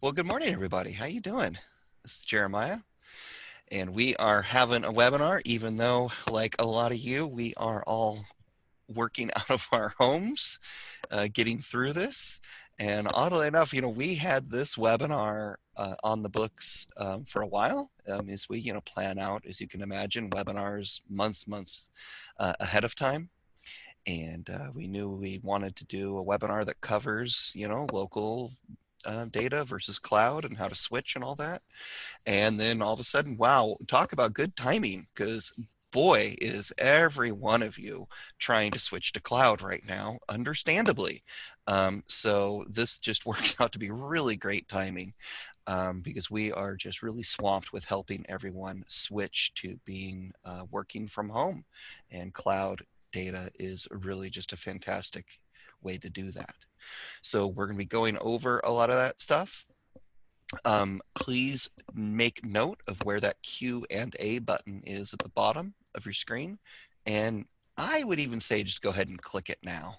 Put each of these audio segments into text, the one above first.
Well, good morning, everybody. How you doing? This is Jeremiah, and we are having a webinar, even though, like a lot of you, we are all working out of our homes, getting through this. And oddly enough, we had this webinar on the books for a while, as we, plan out, as you can imagine, webinars months ahead of time. And we knew we wanted to do a webinar that covers, local data versus cloud and how to switch and all that. And then all of a sudden, wow, talk about good timing, because boy, is every one of you trying to switch to cloud right now, understandably. So this just works out to be really great timing, because we are just really swamped with helping everyone switch to being working from home. And cloud data is really just a fantastic way to do that. So we're going to be going over a lot of that stuff. Please make note of where that Q&A button is at the bottom of your screen. And I would even say just go ahead and click it now.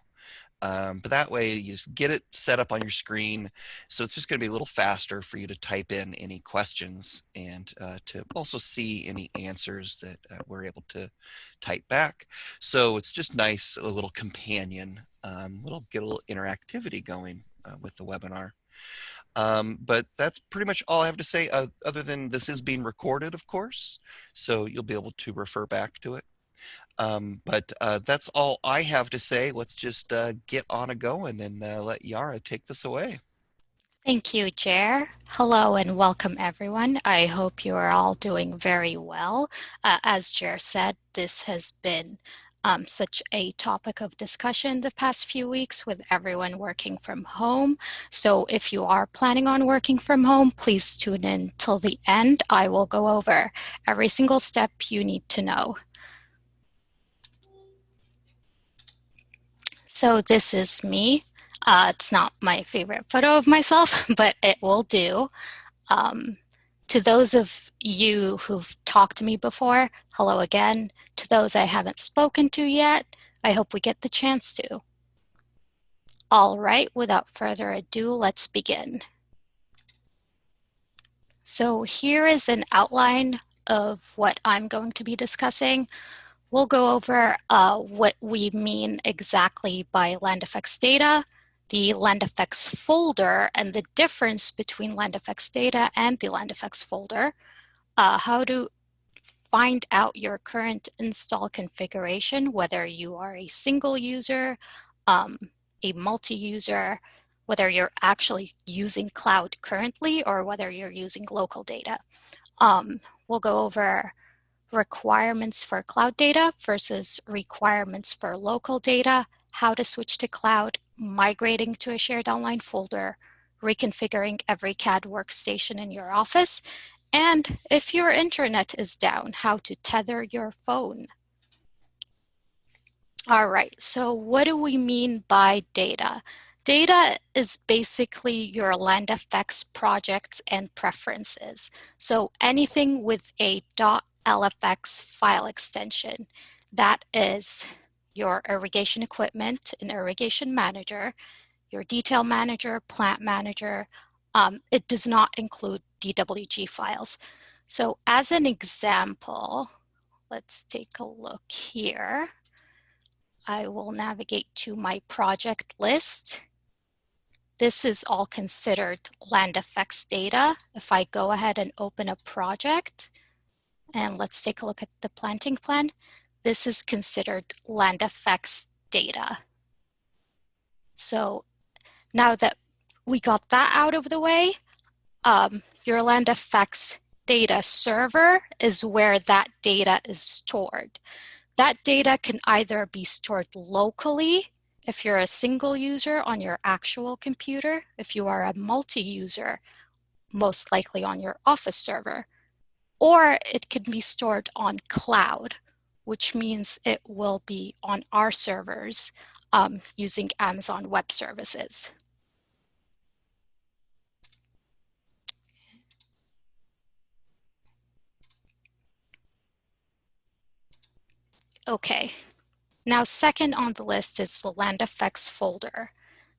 But that way you just get it set up on your screen. So it's just going to be a little faster for you to type in any questions and to also see any answers that we're able to type back. So it's just nice, a little companion, get a little interactivity going with the webinar. But that's pretty much all I have to say, other than this is being recorded, of course, so you'll be able to refer back to it. But that's all I have to say. Let's just get on a going and let Yara take this away. Thank you, Jer. Hello and welcome, everyone. I hope you are all doing very well. As Jer said, this has been such a topic of discussion the past few weeks with everyone working from home. So if you are planning on working from home, please tune in till the end. I will go over every single step you need to know. So this is me. It's not my favorite photo of myself, but it will do. To those of you who've talked to me before, hello again. To those I haven't spoken to yet, I hope we get the chance to. All right, without further ado, let's begin. So here is an outline of what I'm going to be discussing. We'll go over what we mean exactly by land effects data, the land effects folder, and the difference between land effects data and the land effects folder, how to find out your current install configuration, whether you are a single user, a multi-user, whether you're actually using cloud currently, or whether you're using local data. We'll go over requirements for cloud data versus requirements for local data, how to switch to cloud, migrating to a shared online folder, reconfiguring every CAD workstation in your office, and if your internet is down, how to tether your phone. All right, so what do we mean by data? Data is basically your land effects projects and preferences. So anything with a .lfx file extension, that is your irrigation equipment and irrigation manager, your detail manager, plant manager. It does not include DWG files. So as an example, let's take a look here. I will navigate to my project list. This is all considered land effects data. If I go ahead and open a project, and let's take a look at the planting plan, this is considered land effects data. So now that we got that out of the way, your land effects data server is where that data is stored. That data can either be stored locally if you're a single user on your actual computer, if you are a multi-user, most likely on your office server, or it can be stored on cloud, which means it will be on our servers using Amazon Web Services. Okay, now second on the list is the land effects folder.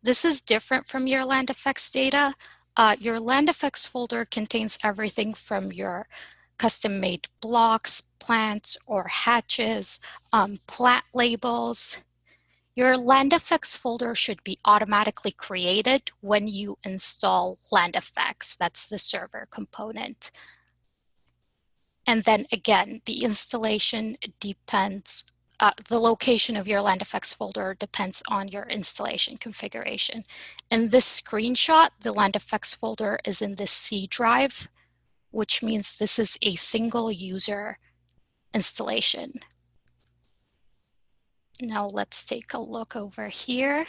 This is different from your land effects data. Your land effects folder contains everything from your custom-made blocks, plants, or hatches, plant labels. Your land effects folder should be automatically created when you install land effects. That's the server component. And then again, the installation depends, the location of your land effects folder depends on your installation configuration. In this screenshot, the land effects folder is in the C drive, which means this is a single user installation. Now let's take a look over here.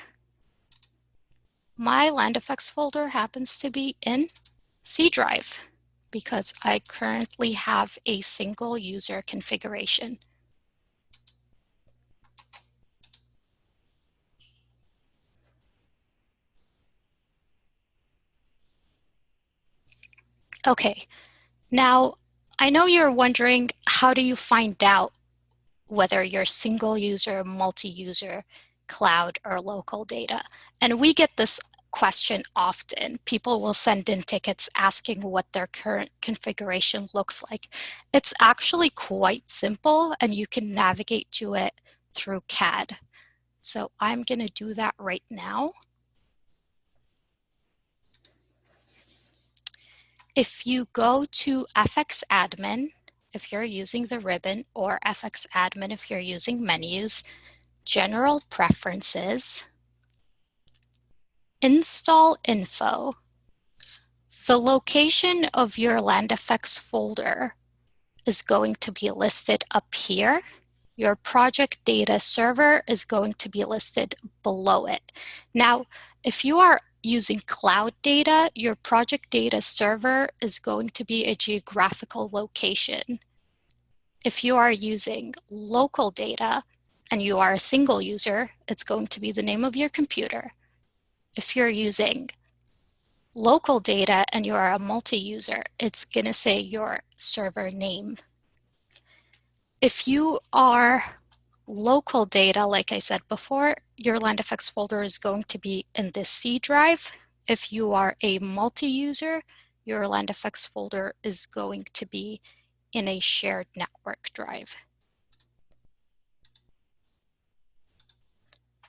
My land effects folder happens to be in C drive because I currently have a single user configuration. Okay, now I know you're wondering, how do you find out whether you're single user, multi-user, cloud, or local data? And we get this question often. People will send in tickets asking what their current configuration looks like. It's actually quite simple, and you can navigate to it through CAD. So I'm going to do that right now. If you go to FX Admin, if you're using the ribbon, or FX Admin if you're using menus, General Preferences, Install Info, the location of your land effects folder is going to be listed up here. Your project data server is going to be listed below it. Now, if you are using cloud data, your project data server is going to be a geographical location. If you are using local data and you are a single user, it's going to be the name of your computer. If you're using local data and you are a multi-user, it's going to say your server name. If you are local data, like I said before, your land effects folder is going to be in this C drive. If you are a multi-user, your land effects folder is going to be in a shared network drive.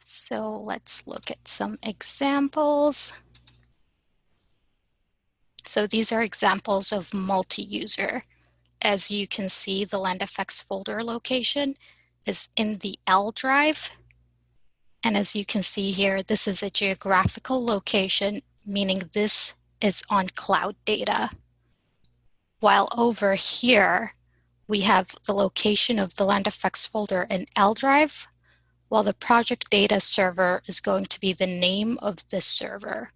So let's look at some examples. So these are examples of multi-user. As you can see, the land effects folder location is in the L drive. And as you can see here, this is a geographical location, meaning this is on cloud data. While over here, we have the location of the land effects folder in L drive, while the project data server is going to be the name of this server.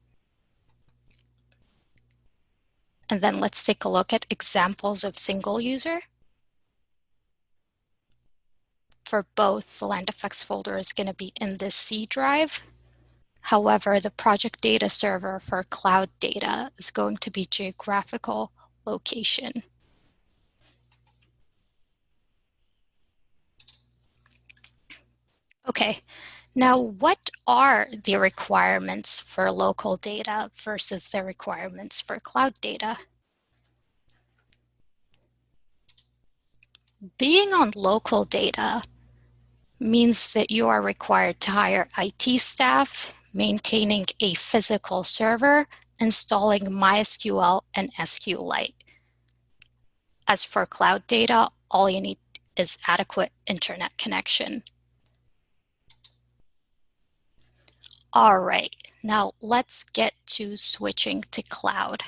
And then let's take a look at examples of single user. For both, the land effects folder is going to be in this C drive. However, the project data server for cloud data is going to be geographical location. Okay, now what are the requirements for local data versus the requirements for cloud data? Being on local data means that you are required to hire IT staff, maintaining a physical server, installing MySQL and SQLite. As for cloud data, all you need is adequate internet connection. All right, now let's get to switching to cloud.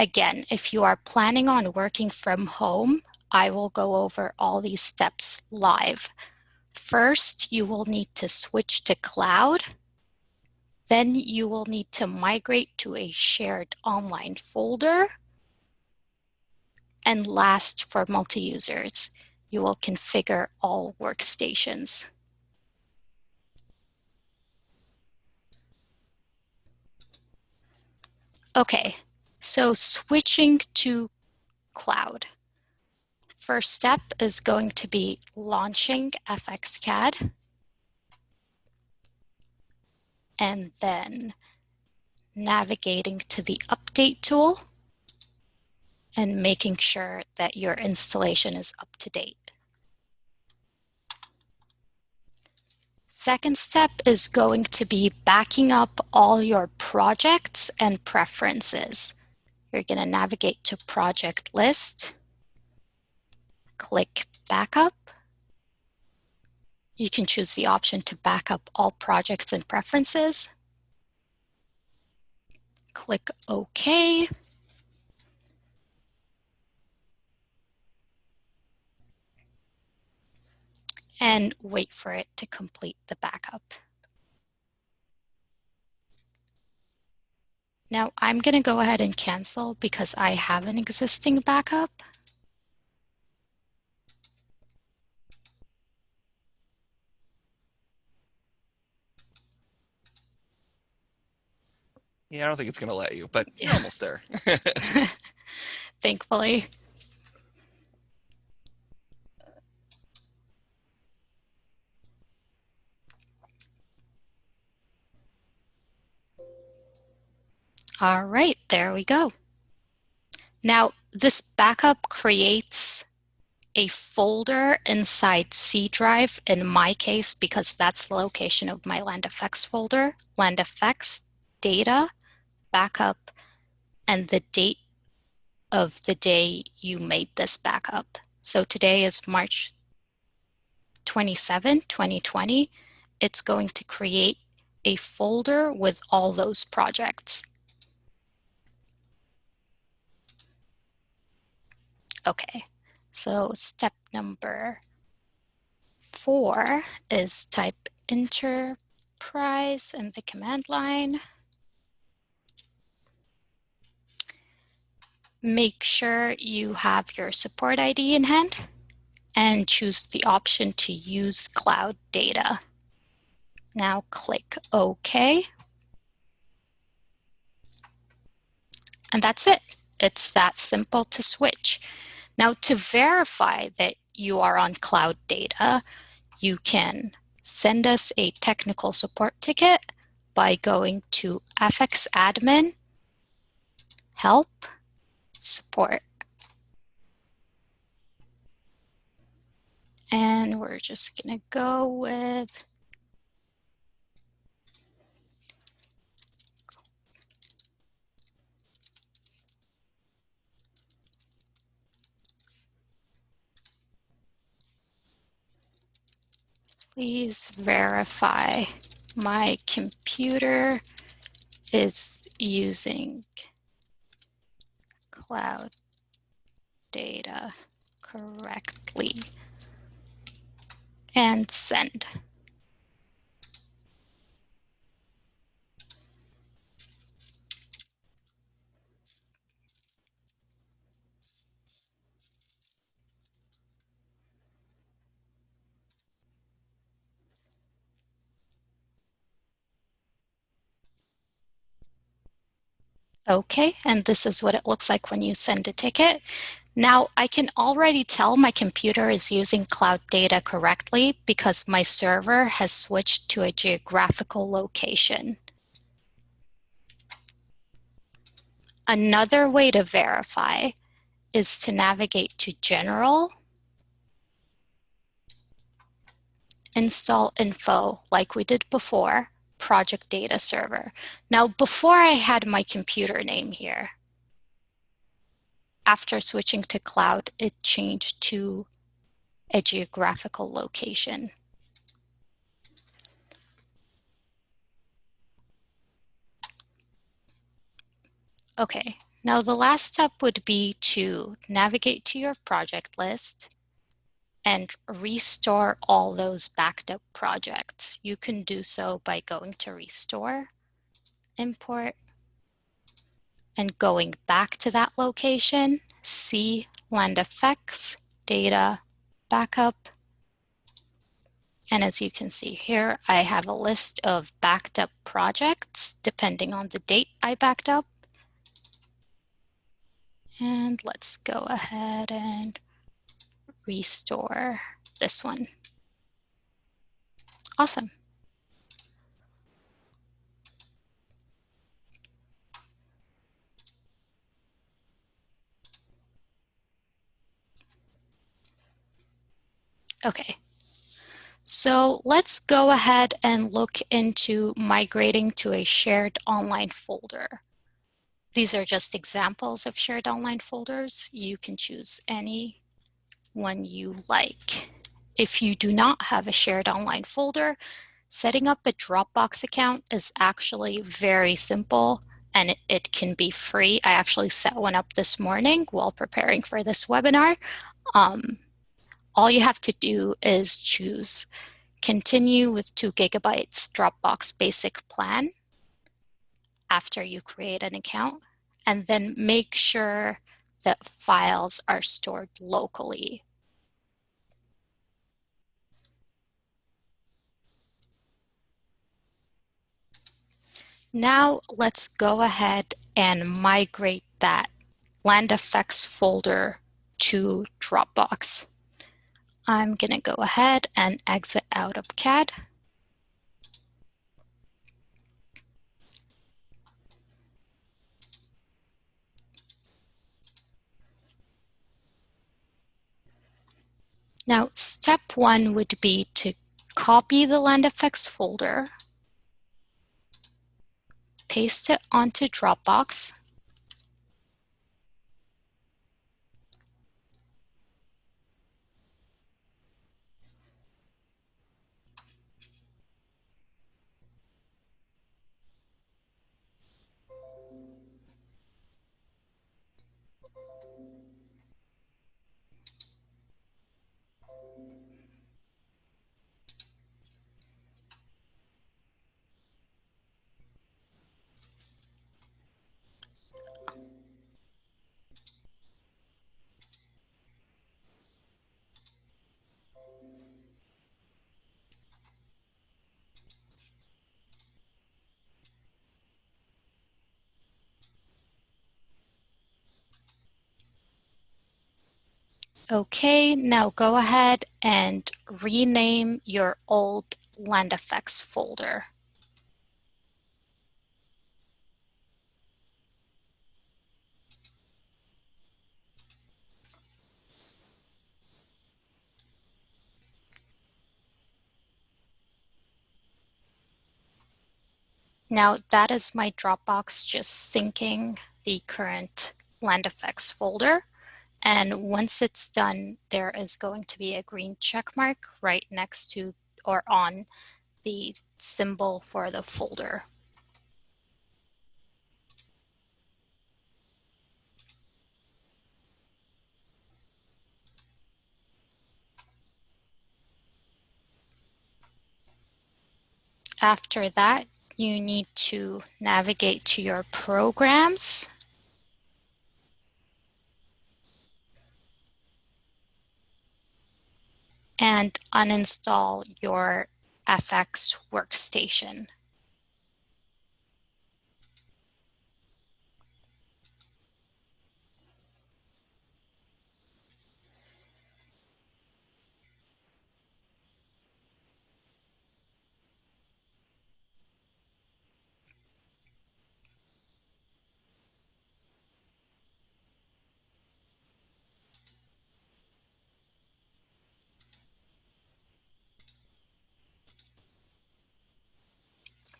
Again, if you are planning on working from home, I will go over all these steps live. First, you will need to switch to cloud. Then you will need to migrate to a shared online folder. And last, for multi-users, you will configure all workstations. Okay, so switching to cloud. First step is going to be launching FXCAD. And then navigating to the Update tool and making sure that your installation is up to date. Second step is going to be backing up all your projects and preferences. You're going to navigate to Project List, click Backup. You can choose the option to back up all projects and preferences. Click OK. And wait for it to complete the backup. Now I'm going to go ahead and cancel because I have an existing backup. Yeah, I don't think it's going to let you, but you're almost there. Thankfully. All right, there we go. Now, this backup creates a folder inside C drive in my case because that's the location of my LandFX folder, LandFX, data, backup, and the date of the day you made this backup. So today is March 27, 2020. It's going to create a folder with all those projects. Okay, so step number 4 is type enterprise in the command line. Make sure you have your support ID in hand and choose the option to use cloud data. Now click OK. And that's it. It's that simple to switch. Now to verify that you are on cloud data, you can send us a technical support ticket by going to fxadmin help support. And we're just going to go with please verify my computer is using cloud data correctly and send. Okay, and this is what it looks like when you send a ticket. Now I can already tell my computer is using cloud data correctly because my server has switched to a geographical location. Another way to verify is to navigate to General, Install Info, like we did before, Project Data Server. Now, before I had my computer name here. After switching to cloud, it changed to a geographical location. Okay, now the last step would be to navigate to your project list and restore all those backed up projects. You can do so by going to Restore, Import, and going back to that location, see LandFX, Data, Backup. And as you can see here, I have a list of backed up projects depending on the date I backed up. And let's go ahead and restore this one. Awesome. Okay, so let's go ahead and look into migrating to a shared online folder. These are just examples of shared online folders. You can choose any one you like. If you do not have a shared online folder, setting up a Dropbox account is actually very simple and it can be free. I actually set one up this morning while preparing for this webinar. All you have to do is choose continue with 2 gigabytes Dropbox basic plan after you create an account, and then make sure that files are stored locally. Now let's go ahead and migrate that land effects folder to Dropbox. I'm going to go ahead and exit out of CAD. Now, step 1 would be to copy the land effects folder, paste it onto Dropbox, Okay, now go ahead and rename your old land effects folder. Now that is my Dropbox just syncing the current land effects folder. And once it's done, there is going to be a green check mark right next to or on the symbol for the folder. After that, you need to navigate to your programs and uninstall your FX workstation.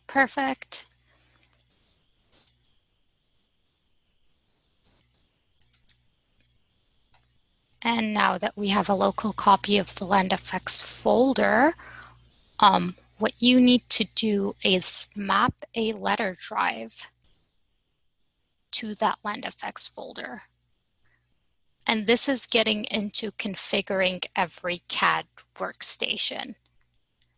Perfect. And now that we have a local copy of the land effects folder, what you need to do is map a letter drive to that land effects folder. And this is getting into configuring every CAD workstation.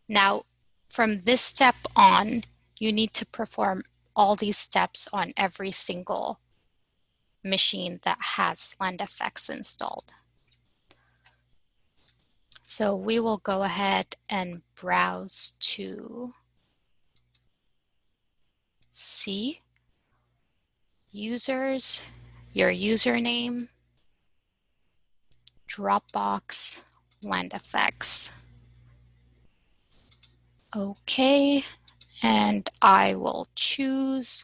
Now, from this step on, you need to perform all these steps on every single machine that has land effects installed. So we will go ahead and browse to C, users, your username, Dropbox, land effects. Okay, and I will choose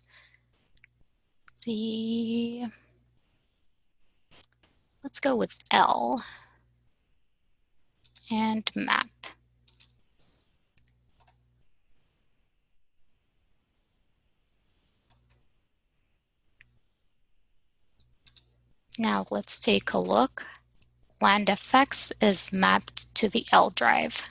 let's go with L. and map. Now let's take a look. LandFX is mapped to the L drive.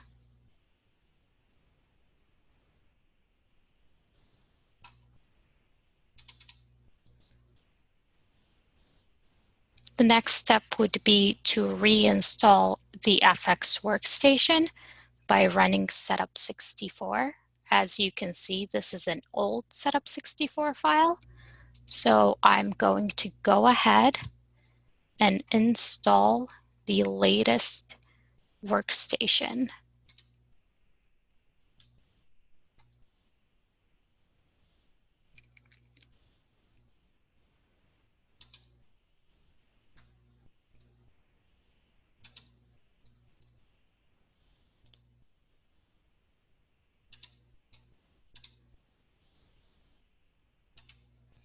The next step would be to reinstall the FX workstation by running setup64. As you can see, this is an old setup64 file. So I'm going to go ahead and install the latest workstation.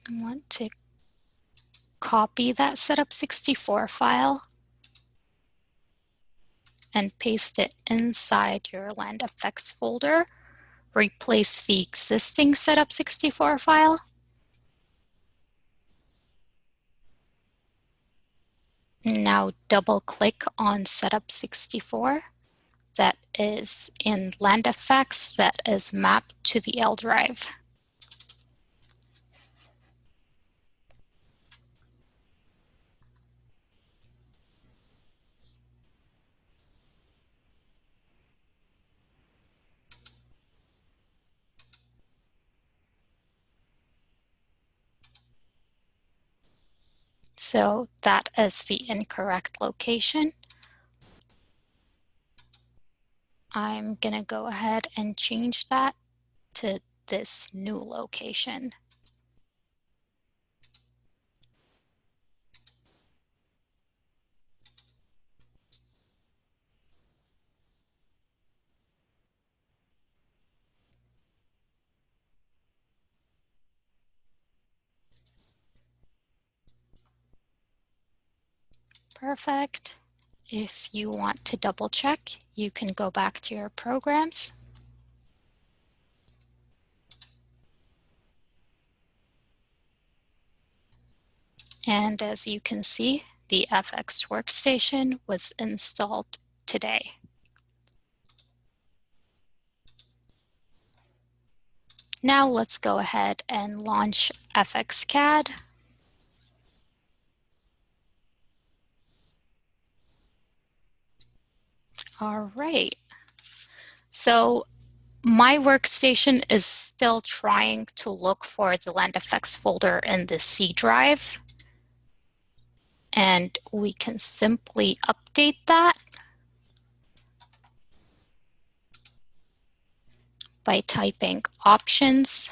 I want to copy that setup64 file and paste it inside your LandFX folder. Replace the existing setup64 file. Now double click on setup64 that is in LandFX that is mapped to the L drive. So that is the incorrect location. I'm going to go ahead and change that to this new location. Perfect. If you want to double check, you can go back to your programs. And as you can see, the FX workstation was installed today. Now let's go ahead and launch FXCAD. All right. So my workstation is still trying to look for the LandFX folder in the C drive. And we can simply update that by typing options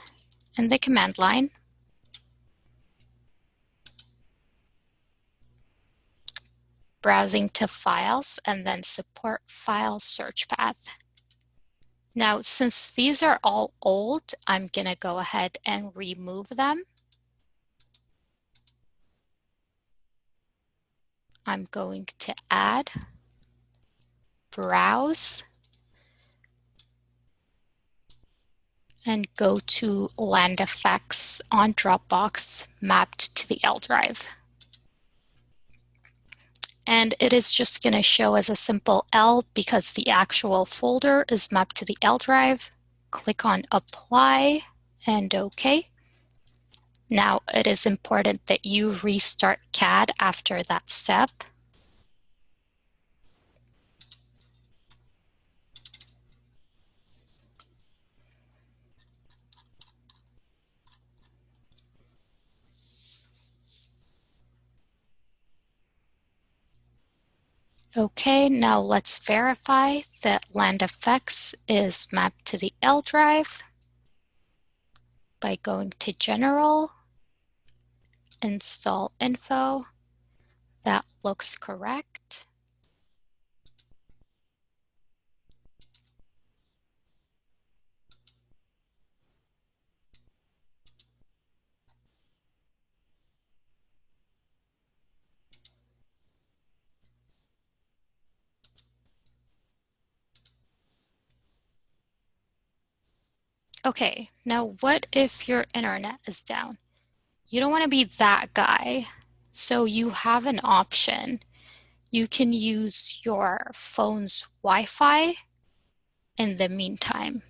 in the command line, browsing to files, and then support file search path. Now, since these are all old, I'm going to go ahead and remove them. I'm going to add, browse, and go to LandFX on Dropbox mapped to the L drive. And it is just going to show as a simple L because the actual folder is mapped to the L drive. Click on Apply and OK. Now it is important that you restart CAD after that step. Okay, now let's verify that LandFX is mapped to the L drive by going to General, Install Info. That looks correct. Okay, now what if your internet is down? You don't want to be that guy. So you have an option. You can use your phone's Wi-Fi in the meantime,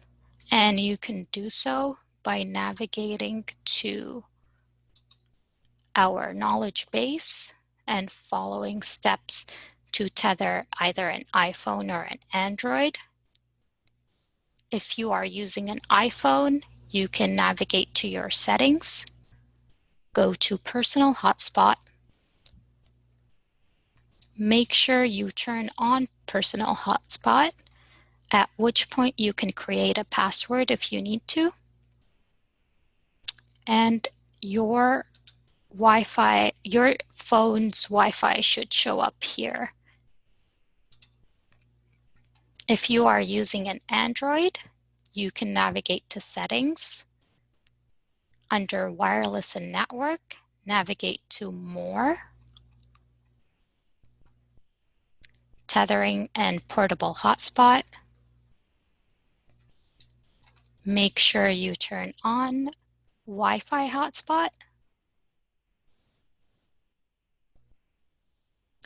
and you can do so by navigating to our knowledge base and following steps to tether either an iPhone or an Android. If you are using an iPhone, you can navigate to your settings, go to personal hotspot, make sure you turn on personal hotspot, at which point you can create a password if you need to, and your Wi-Fi, your phone's Wi-Fi should show up here. If you are using an Android, you can navigate to settings. Under wireless and network, navigate to more, tethering and portable hotspot. Make sure you turn on Wi-Fi hotspot,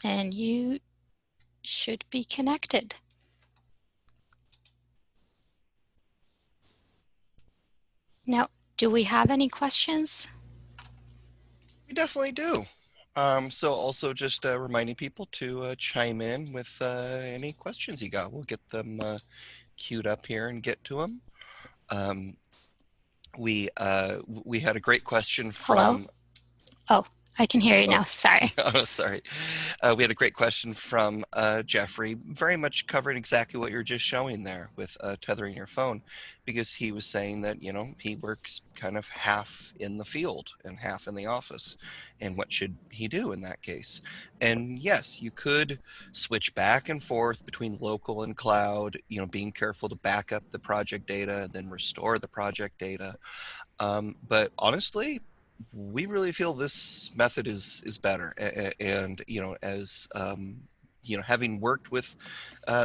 and you should be connected. Now, do we have any questions? We definitely do. So also just reminding people to chime in with any questions you got. We'll get them queued up here and get to them. Um, we had a great question Hello? from. Oh, I can hear you Oh, now. Sorry. oh, sorry. We had a great question from Jeffrey, very much covering exactly what you're just showing there with tethering your phone, because he was saying that, he works kind of half in the field and half in the office. And what should he do in that case? And yes, you could switch back and forth between local and cloud, being careful to back up the project data and then restore the project data. But honestly, we really feel this method is better. And as having worked with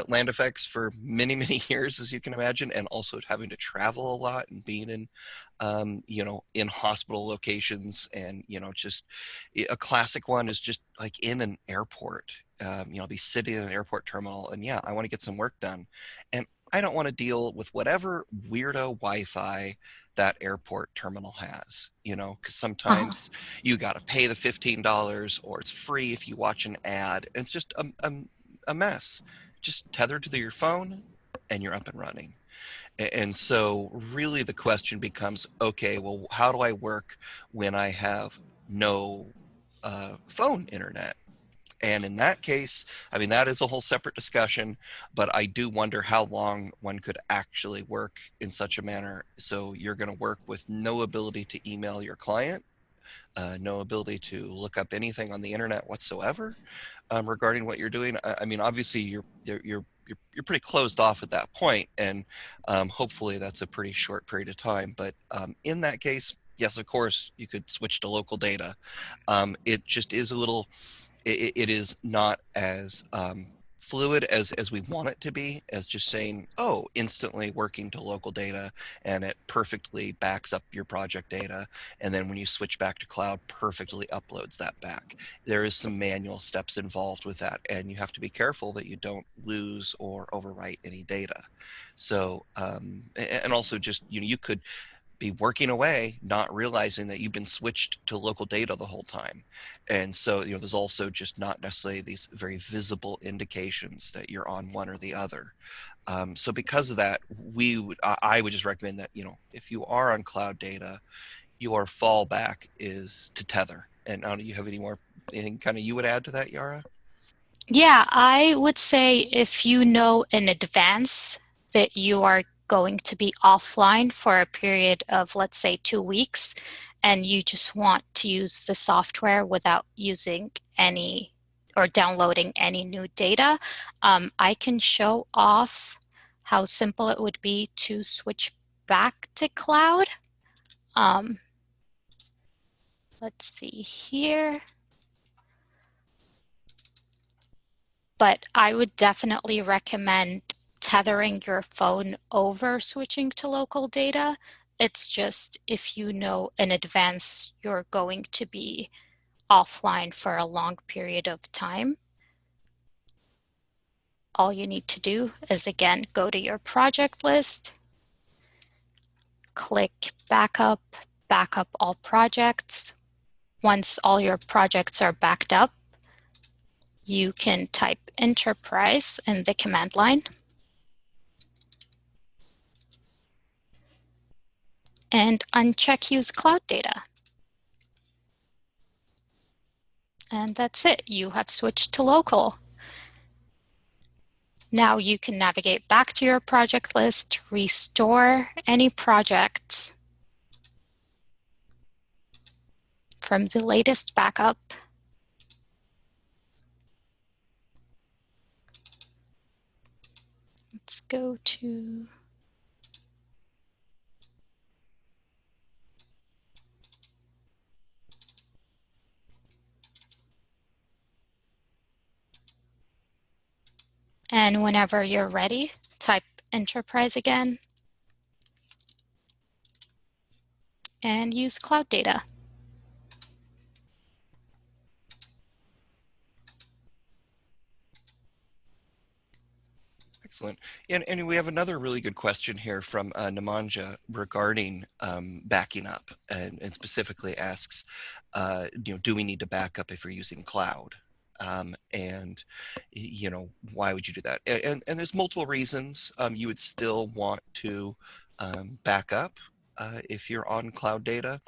land effects for many many years, as you can imagine, and also having to travel a lot and being in in hospital locations, and just a classic one is just like in an airport. Be sitting in an airport terminal, and yeah, I want to get some work done, and I don't want to deal with whatever weirdo Wi-Fi that airport terminal has, because Uh, sometimes you got to pay the $15 or it's free if you watch an ad. And it's just a mess. Just tether to your phone and you're up and running. And so, really, the question becomes, okay, well, how do I work when I have no phone internet? And in that case, I mean, that is a whole separate discussion, but I do wonder how long one could actually work in such a manner. So you're going to work with no ability to email your client, no ability to look up anything on the internet whatsoever regarding what you're doing. I mean, obviously, you're pretty closed off at that point, and hopefully that's a pretty short period of time. But in that case, yes, of course, you could switch to local data. It just is a little it is not as fluid as we want it to be, as just saying, oh, instantly working to local data and it perfectly backs up your project data. And then when you switch back to cloud, perfectly uploads that back. There is some manual steps involved with that, and you have to be careful that you don't lose or overwrite any data. So, and also just, you could be working away, not realizing that you've been switched to local data the whole time. And so, there's also just not necessarily these very visible indications that you're on one or the other. So because of that, I would just recommend that, if you are on cloud data, your fallback is to tether. And I don't know, you have anything kind of you would add to that, Yara? yeah, I would say if you know in advance that you are going to be offline for a period of, let's say, 2 weeks, and you just want to use the software without using any or downloading any new data, I can show off how simple it would be to switch back to cloud. Um, let's see here. But I would definitely recommend tethering your phone over switching to local data. It's just if you know in advance you're going to be offline for a long period of time, all you need to do is, again, go to your project list, click backup, backup all projects. Once all your projects are backed up, you can type enterprise in the command line and uncheck use cloud data. And that's it. You have switched to local. Now you can navigate back to your project list, restore any projects from the latest backup. Let's go to and whenever you're ready, type enterprise again and use cloud data. Excellent. And we have another really good question here from Nemanja regarding backing up, and specifically asks, do we need to back up if you're using cloud? And why would you do that? And there's multiple reasons you would still want to back up if you're on cloud data.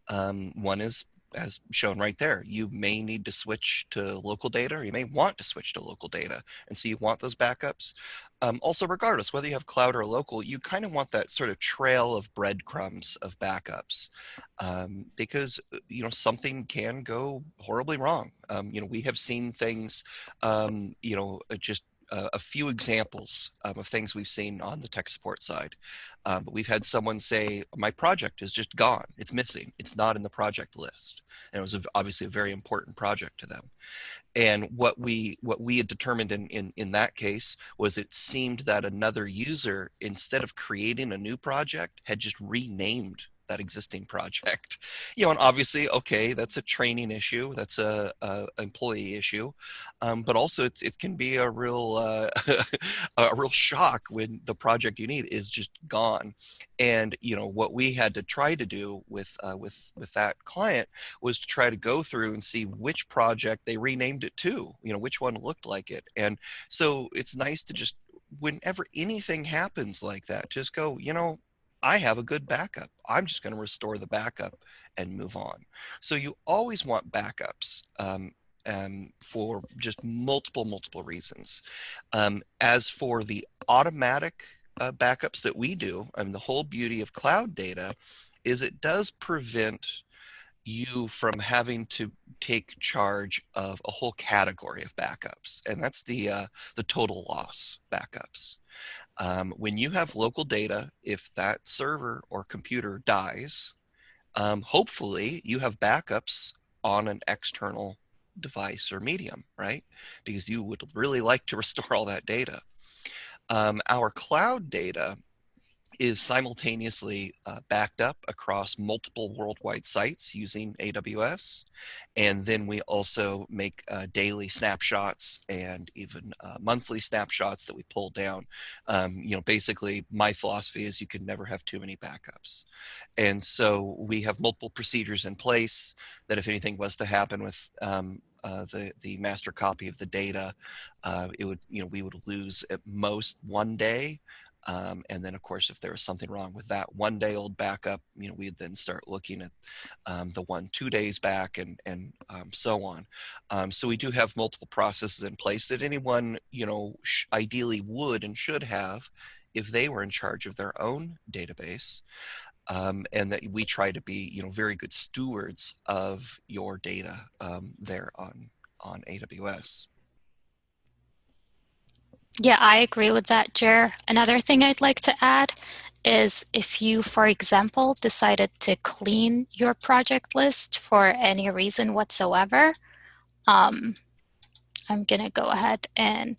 One is, as shown right there, you may need to switch to local data, or you may want to switch to local data, and so you want those backups. Also, regardless whether you have cloud or local, you kind of want that sort of trail of breadcrumbs of backups, because something can go horribly wrong. We have seen things, just a few examples of things we've seen on the tech support side. But we've had someone say, my project is just gone. It's missing. It's not in the project list. And it was obviously a very important project to them. And what we had determined in that case was it seemed that another user, instead of creating a new project, had just renamed that existing project. And obviously, okay, that's a training issue, that's a employee issue, but also it can be a real a real shock when the project you need is just gone. And what we had to try to do with that client was to try to go through and see which project they renamed it to, which one looked like it. And so it's nice to just, whenever anything happens like that, just go, I have a good backup. I'm just going to restore the backup and move on. So you always want backups for just multiple reasons. As for the automatic backups that we do, the whole beauty of cloud data is it does prevent you from having to take charge of a whole category of backups, and that's the total loss backups. When you have local data, if that server or computer dies, hopefully you have backups on an external device or medium, right? Because you would really like to restore all that data. Our cloud data is simultaneously backed up across multiple worldwide sites using AWS. And then we also make daily snapshots and even monthly snapshots that we pull down. Basically, my philosophy is you can never have too many backups. And so we have multiple procedures in place that if anything was to happen with the master copy of the data, we would lose at most one day. And then, of course, if there was something wrong with that 1 day old backup, we'd then start looking at the 2 days back and so on. So we do have multiple processes in place that anyone, ideally would and should have if they were in charge of their own database. And that we try to be, very good stewards of your data there on AWS. Yeah, I agree with that, Jer. Another thing I'd like to add is if you, for example, decided to clean your project list for any reason whatsoever, I'm going to go ahead and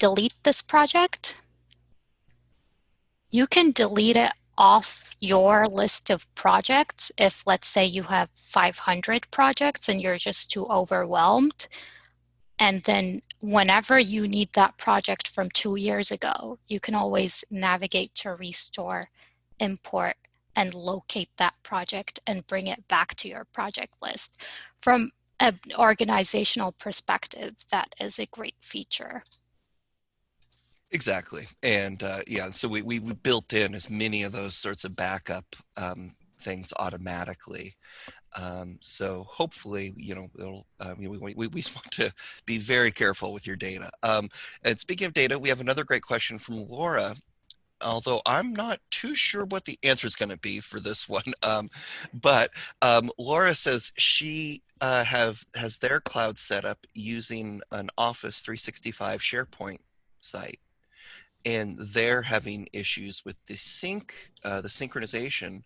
delete this project, you can delete it off your list of projects if, let's say, you have 500 projects and you're just too overwhelmed. And then whenever you need that project from 2 years ago, you can always navigate to restore, import, and locate that project and bring it back to your project list. From an organizational perspective, that is a great feature. Exactly. And yeah, so we built in as many of those sorts of backup things automatically. So hopefully, it'll, we want to be very careful with your data. And speaking of data, we have another great question from Laura, although I'm not too sure what the answer is going to be for this one. But Laura says she has their cloud set up using an Office 365 SharePoint site, and they're having issues with the synchronization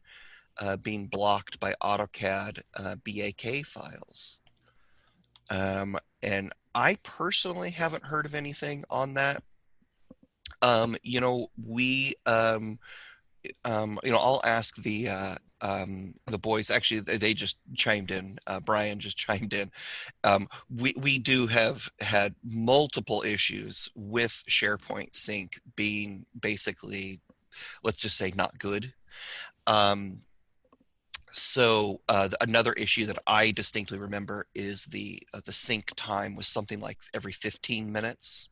being blocked by AutoCAD BAK files. And I personally haven't heard of anything on that. I'll ask the boys. Actually, they just chimed in. Brian just chimed in. We do have had multiple issues with SharePoint Sync being basically, let's just say, not good. So another issue that I distinctly remember is the sync time was something like every 15 minutes.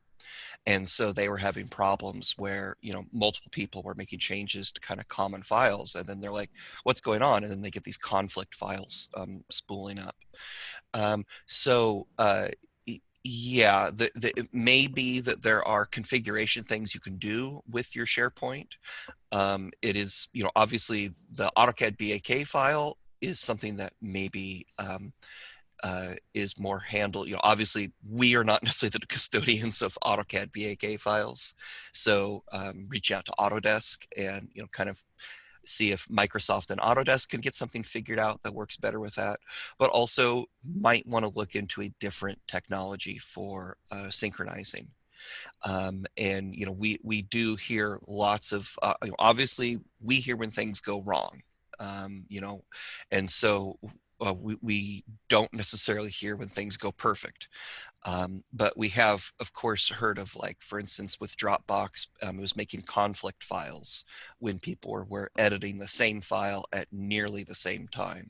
And so they were having problems where, multiple people were making changes to kind of common files. And then they're like, what's going on? And then they get these conflict files spooling up. So yeah, it may be that there are configuration things you can do with your SharePoint. It is, obviously the AutoCAD BAK file is something that maybe is more handled. Obviously we are not necessarily the custodians of AutoCAD BAK files. So reach out to Autodesk and, kind of see if Microsoft and Autodesk can get something figured out that works better with that, but also might want to look into a different technology for synchronizing. And we do hear lots of obviously we hear when things go wrong, and so we don't necessarily hear when things go perfect. But we have, of course, heard of, like, for instance, with Dropbox, it was making conflict files when people were editing the same file at nearly the same time.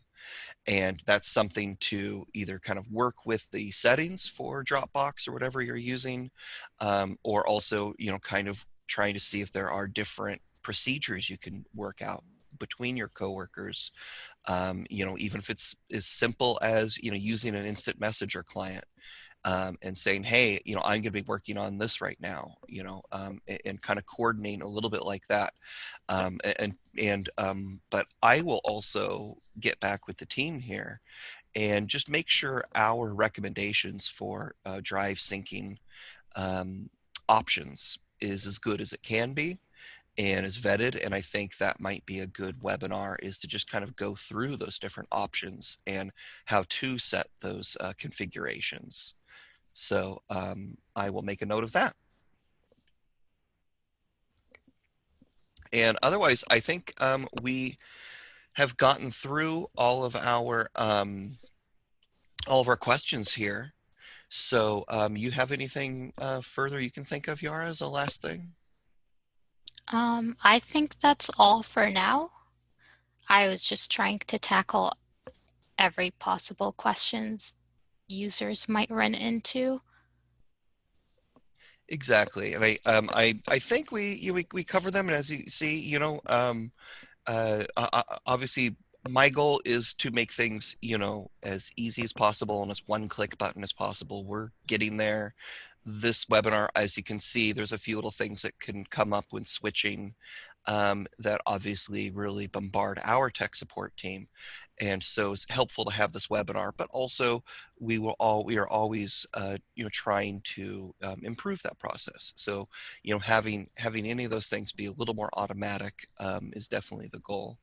And that's something to either kind of work with the settings for Dropbox or whatever you're using, or also, kind of trying to see if there are different procedures you can work out between your coworkers. Even if it's as simple as, using an instant messenger client. And saying, hey, I'm going to be working on this right now, and kind of coordinating a little bit like that. But I will also get back with the team here and just make sure our recommendations for drive syncing options is as good as it can be and is vetted. And I think that might be a good webinar, is to just kind of go through those different options and how to set those configurations. So I will make a note of that. And otherwise, I think we have gotten through all of our questions here. So you have anything further you can think of, Yara, as a last thing? I think that's all for now. I was just trying to tackle every possible questions users might run into. Exactly, and I think we cover them, and as you see, obviously my goal is to make things, as easy as possible and as one-click button as possible. We're getting there. This webinar, as you can see, there's a few little things that can come up when switching, that obviously really bombard our tech support team. And so it's helpful to have this webinar, but also we are always trying to improve that process. So having any of those things be a little more automatic is definitely the goal.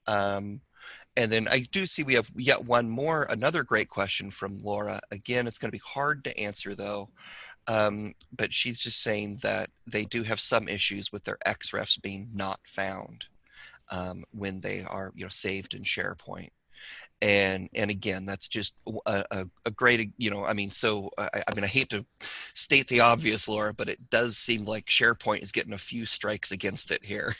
And then I do see we have yet another great question from Laura. Again, it's going to be hard to answer though. but she's just saying that they do have some issues with their XREFs being not found when they are, saved in SharePoint. And again, that's just a great, I mean, so I mean, I hate to state the obvious, Laura, but it does seem like SharePoint is getting a few strikes against it here.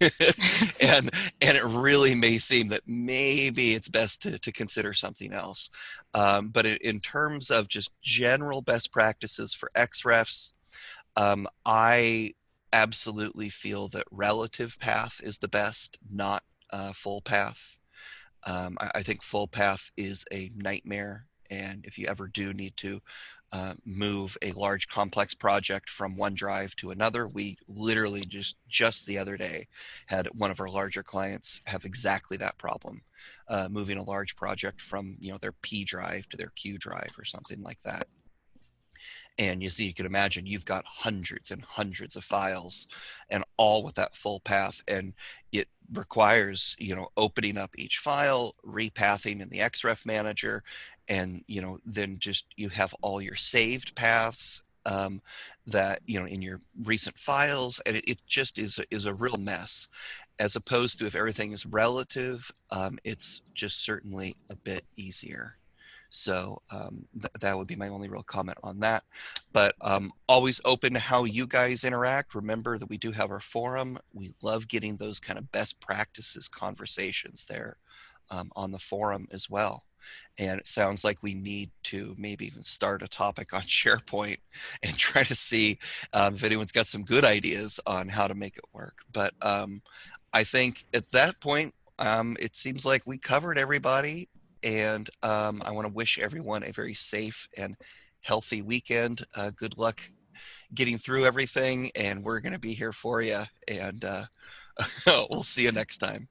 and and it really may seem that maybe it's best to consider something else. But in terms of just general best practices for XREFs, I absolutely feel that relative path is the best, not full path. I think full path is a nightmare. And if you ever do need to move a large complex project from one drive to another, we literally just the other day had one of our larger clients have exactly that problem, moving a large project from their P drive to their Q drive or something like that. And you can imagine you've got hundreds and hundreds of files, and all with that full path, and it requires opening up each file, repathing in the XREF manager, and then just you have all your saved paths that in your recent files, and it just is a real mess. As opposed to if everything is relative, it's just certainly a bit easier. So that would be my only real comment on that. But always open to how you guys interact. Remember that we do have our forum. We love getting those kind of best practices conversations there on the forum as well. And it sounds like we need to maybe even start a topic on SharePoint and try to see if anyone's got some good ideas on how to make it work. But I think at that point, it seems like we covered everybody. And I want to wish everyone a very safe and healthy weekend. Good luck getting through everything, and we're going to be here for you. And we'll see you next time.